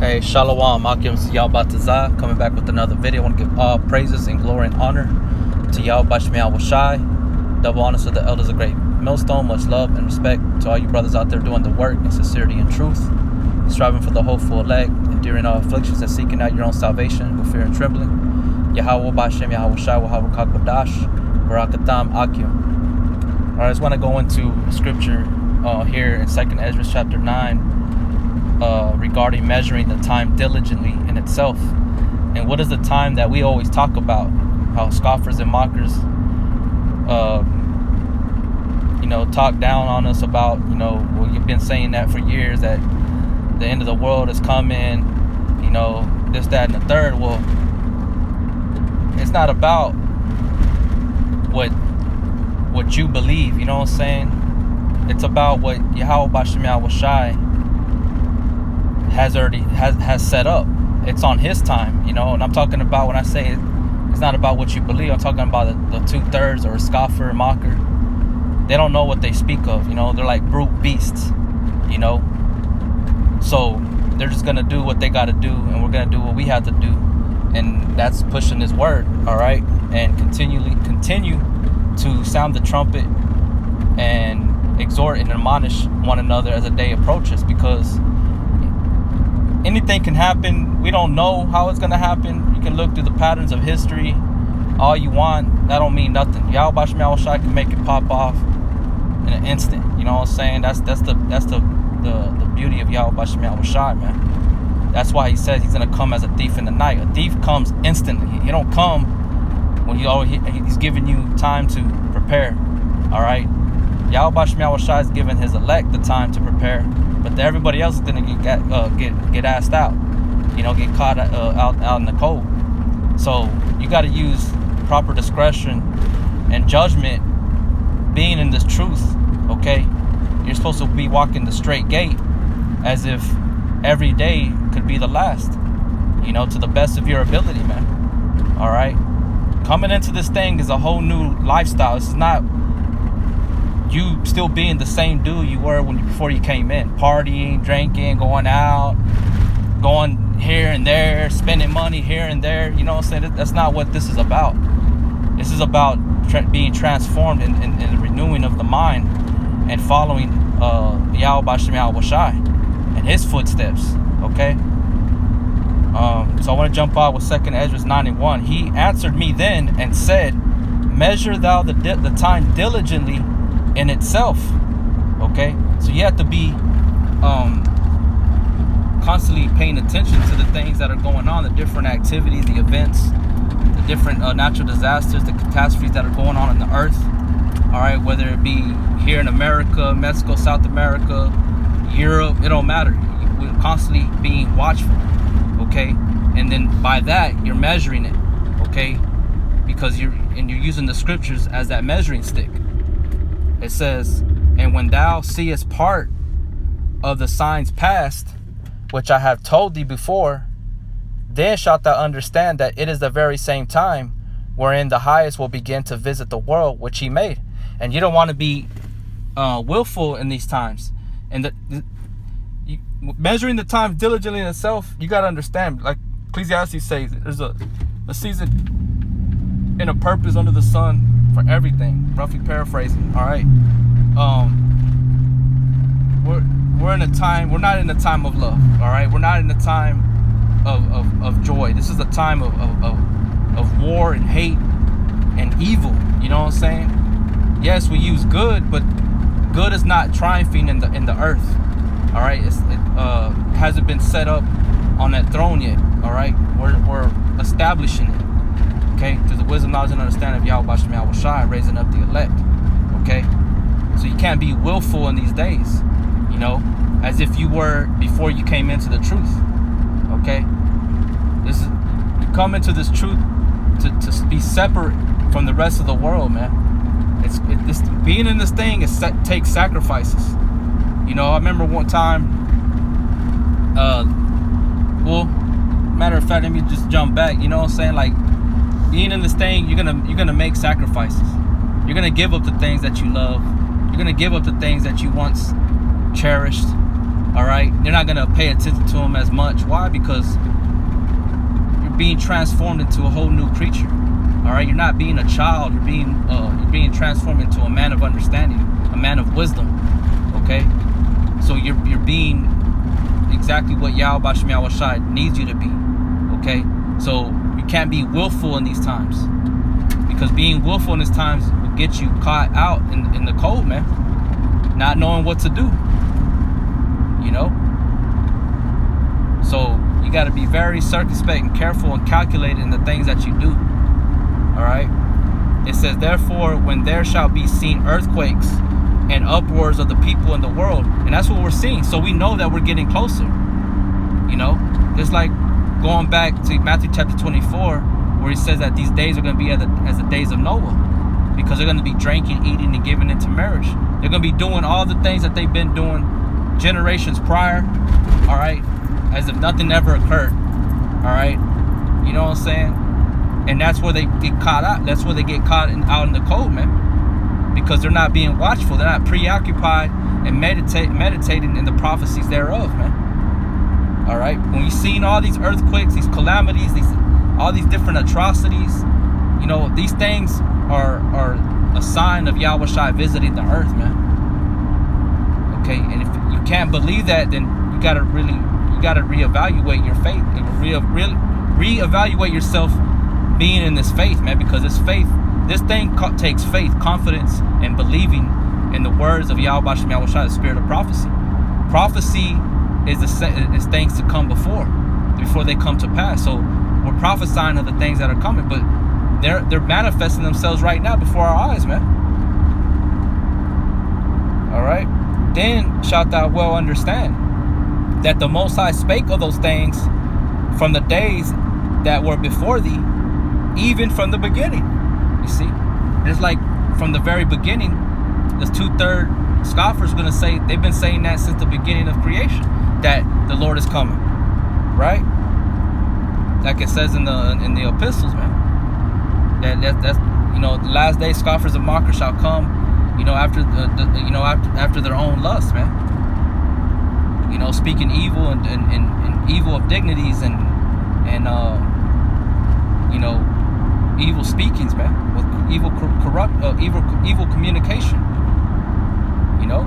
Hey, Shalom, Akim Yahweh coming back with another video. I want to give all praises and glory and honor to Yahweh Shemiah Washai. Double honors to the elders of Great Millstone. Much love and respect to all you brothers out there doing the work in sincerity and truth, striving for the hopeful elect, enduring all afflictions and seeking out your own salvation with fear and trembling. Yahweh Bashem Yahweh Shai Wahawah Kakwadash Barakatam Akim. Alright, I just want to go into scripture here in 2nd Ezra chapter 9. Regarding measuring the time diligently in itself. And what is the time that we always talk about? How scoffers and mockers talk down on us about, well, you've been saying that for years, that the end of the world is coming, this, that, and the third. Well, it's not about what you believe, you know what I'm saying? It's about what Yahweh Bashemiah Washai has set up. It's on his time, and I'm talking about, when I say it's not about what you believe, I'm talking about the 2/3 or a scoffer, a mocker. They don't know what they speak of, they're like brute beasts, so they're just gonna do what they gotta do, and we're gonna do what we have to do, and that's pushing his word, all right, and continue to sound the trumpet and exhort and admonish one another as the day approaches, because anything can happen. We don't know how it's going to happen. You can look through the patterns of history all you want. That don't mean nothing. Yahweh Bashemiah Washai can make it pop off in an instant. You know what I'm saying? That's the beauty of Yahweh Bashemiah Washai, man. That's why he says he's going to come as a thief in the night. A thief comes instantly. He don't come when he's giving you time to prepare. All right? Yahweh Bashemiah Washai is giving his elect the time to prepare. But everybody else is gonna get asked out, get caught out in the cold. So you got to use proper discretion and judgment, being in this truth. Okay, you're supposed to be walking the straight gate, as if every day could be the last. To the best of your ability, man. All right, coming into this thing is a whole new lifestyle. This is not you still being the same dude you were before you came in, partying, drinking, going out, going here and there, spending money here and there. You know what I'm saying? That's not what this is about. This is about being transformed in the renewing of the mind and following Yahweh Bashemiah Washai and his footsteps. Okay. So I want to jump out with 2nd Ezra 9:1. He answered me then and said, "Measure thou the time diligently in itself." Okay, so you have to be constantly paying attention to the things that are going on, the different activities, the events, the different natural disasters, the catastrophes that are going on the earth. All right, whether it be here in America, Mexico, South America, Europe, it don't matter. We're constantly being watchful. Okay, and then by that you're measuring it. Okay, because you're using the scriptures as that measuring stick. It says, "And when thou seest part of the signs past, which I have told thee before, then shalt thou understand that it is the very same time wherein the highest will begin to visit the world which he made." And you don't want to be willful in these times. And measuring the time diligently in itself, you got to understand, like Ecclesiastes says, there's a season and a purpose under the sun for everything, roughly paraphrasing. All right, we're in a time. We're not in a time of love. All right, we're not in a time of joy. This is a time of war and hate and evil. You know what I'm saying? Yes, we use good, but good is not triumphing in the earth. All right, it hasn't been set up on that throne yet. All right, we're establishing it. Okay, through the wisdom, knowledge, and understanding of Yahweh Bashemiah Washai, raising up the elect. Okay, so you can't be willful in these days, as if you were before you came into the truth. Okay, you come into this truth to be separate from the rest of the world, man. Being in this thing takes sacrifices. I remember one time. Matter of fact, let me just jump back. You know what I'm saying? Like, being in this thing, you're gonna make sacrifices. You're gonna give up the things that you love. You're gonna give up the things that you once cherished. All right, they're not gonna pay attention to them as much. Why? Because you're being transformed into a whole new creature. All right, you're not being a child. You're being transformed into a man of understanding, a man of wisdom. Okay, so you're being exactly what Yahweh Bashem Yahweh Shai needs you to be. Okay, so you can't be willful in these times, because being willful in these times will get you caught out in the cold, man, not knowing what to do. You know, so you got to be very circumspect and careful and calculated in the things that you do. All right, it says, therefore, when there shall be seen earthquakes and uproars of the people in the world, and that's what we're seeing. So we know that we're getting closer. You know, just like going back to Matthew chapter 24, where he says that these days are going to be as the days of Noah, because they're going to be drinking, eating, and giving into marriage. They're going to be doing all the things that they've been doing generations prior, all right, as if nothing ever occurred. All right, you know what I'm saying? And that's where they get caught out. That's where they get caught out in the cold, man, because they're not being watchful. They're not preoccupied and meditating in the prophecies thereof, man. All right, when you've seen all these earthquakes, these calamities, all these different atrocities, you know, these things are a sign of Yahweh Shai visiting the earth, man. Okay, and if you can't believe that, then you gotta reevaluate your faith and reevaluate yourself being in this faith, man, because this thing takes faith, confidence, and believing in the words of Yahweh Bashem Yahweh Shai, the spirit of prophecy. Prophecy is things to come before they come to pass. So we're prophesying of the things that are coming, but they're manifesting themselves right now before our eyes, man. All right. Then shalt thou well understand that the Most High spake of those things from the days that were before thee, even from the beginning. You see, it's like from the very beginning. There's 2/3 scoffers gonna say, they've been saying that since the beginning of creation, that the Lord is coming, right? Like it says in the epistles, man. That's you know, the last day scoffers and mockers shall come, you know, after after their own lust, man. You know, speaking evil and evil of dignities and you know, evil speakings, man, with evil evil communication. You know.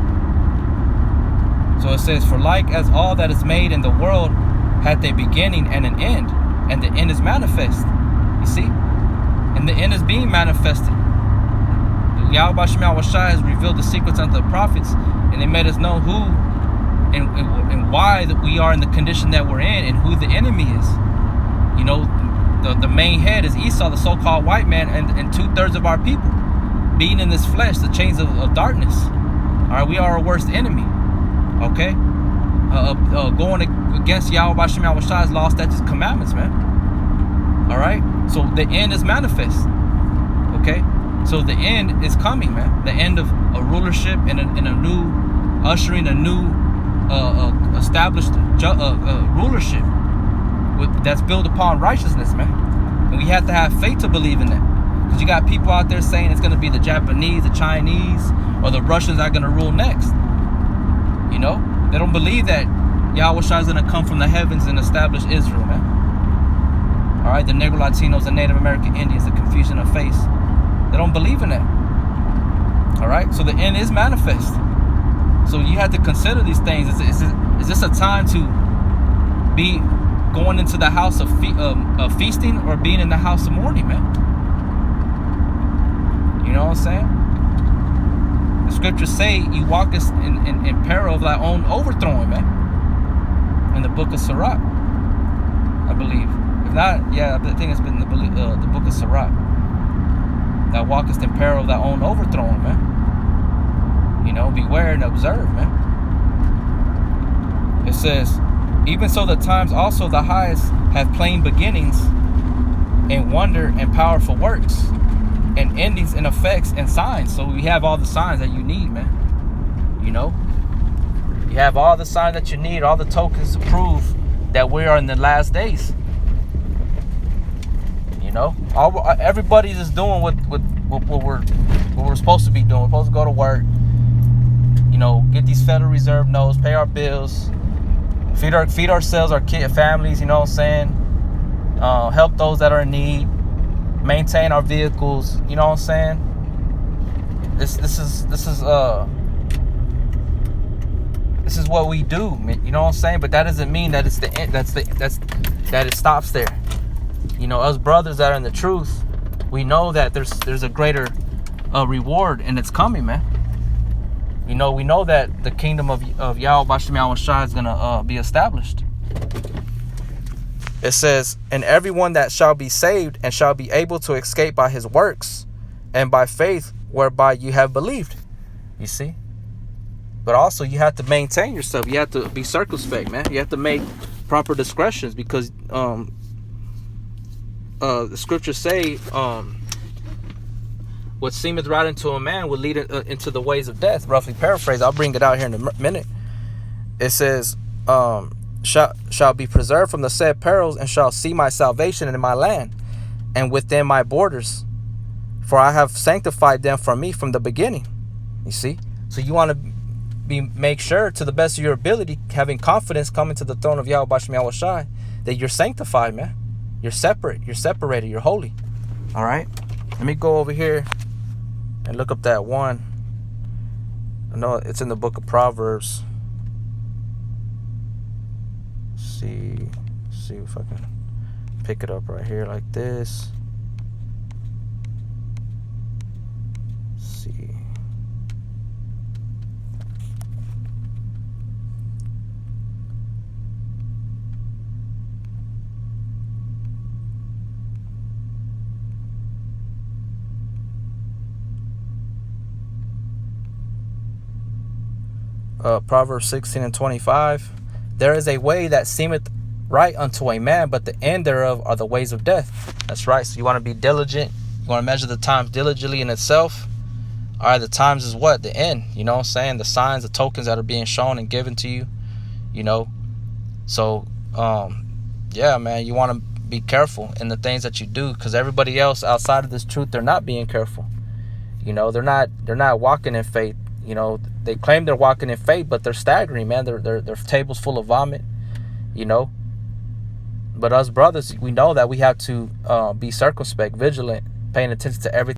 So it says, for like as all that is made in the world hath a beginning and an end, and the end is manifest. You see? And the end is being manifested. Yahweh Bashem Yahweh Shai has revealed the secrets unto the prophets, and they made us know who and why that we are in the condition that we're in, and who the enemy is. You know, the main head is Esau, the so-called white man, and 2/3 of our people being in this flesh, the chains of darkness. All right, we are our worst enemy. Okay, going against Yahweh Bashem Yahweh Shai's law, statutes, commandments, man. All right, so the end is manifest. Okay, so the end is coming, man. The end of a rulership and a new ushering a new established rulership that's built upon righteousness, man. And we have to have faith to believe in that, because you got people out there saying it's going to be the Japanese, the Chinese, or the Russians that are going to rule next. You know, they don't believe that Yahweh Shai is going to come from the heavens and establish Israel, man. All right, the Negro Latinos, the Native American Indians, the confusion of faith, they don't believe in that. All right, so the end is manifest. So you have to consider these things. Is this a time to be going into the house of feasting, or being in the house of mourning, man? You know what I'm saying? The scriptures say you walk us in peril of thy own overthrowing, man. In the book of Sirach, I believe. If not, yeah, I think it's been the book of Sirach. Thou walkest in peril of thy own overthrowing, man. You know, beware and observe, man. It says, even so the times also the highest have plain beginnings, and wonder and powerful works, and endings and effects and signs. So we have all the signs that you need, man. You know, you have all the signs that you need, all the tokens to prove that we are in the last days. You know, everybody's just doing what we're supposed to be doing. We're supposed to go to work, you know, get these Federal Reserve notes, pay our bills, feed ourselves, our families, you know what I'm saying? Help those that are in need, maintain our vehicles, you know what I'm saying? This is what we do, you know what I'm saying? But that doesn't mean that it's the end, that it stops there. You know, us brothers that are in the truth, we know that there's a greater reward, and it's coming, man. You know, we know that the kingdom of Yahweh Bashim Yahweh Shai is gonna be established. It says, and everyone that shall be saved and shall be able to escape by his works and by faith whereby you have believed. You see? But also you have to maintain yourself. You have to be circumspect, man. You have to make proper discretions, because the scriptures say what seemeth right unto a man will lead into the ways of death. Roughly paraphrase. I'll bring it out here in a minute. It says, shall be preserved from the said perils, and shall see my salvation in my land and within my borders, for I have sanctified them for me from the beginning. You see? So you want to make sure, to the best of your ability, having confidence coming to the throne of Yahweh Bashim Yahweh Shai, that you're sanctified, man. You're separate. You're separated. You're holy. All right? Let me go over here and look up that one. I know it's in the book of Proverbs. See if I can pick it up right here like this. See. Proverbs 16:25. There is a way that seemeth right unto a man, but the end thereof are the ways of death. That's right. So you want to be diligent. You want to measure the times diligently in itself. All right, the times is what? The end. You know what I'm saying? The signs, the tokens that are being shown and given to you. You know? So, yeah, man, you want to be careful in the things that you do, because everybody else outside of this truth, they're not being careful. You know, they're not walking in faith. You know, they claim they're walking in faith, but they're staggering, man. Their tables full of vomit, you know. But us brothers, we know that we have to be circumspect, vigilant, paying attention to everything.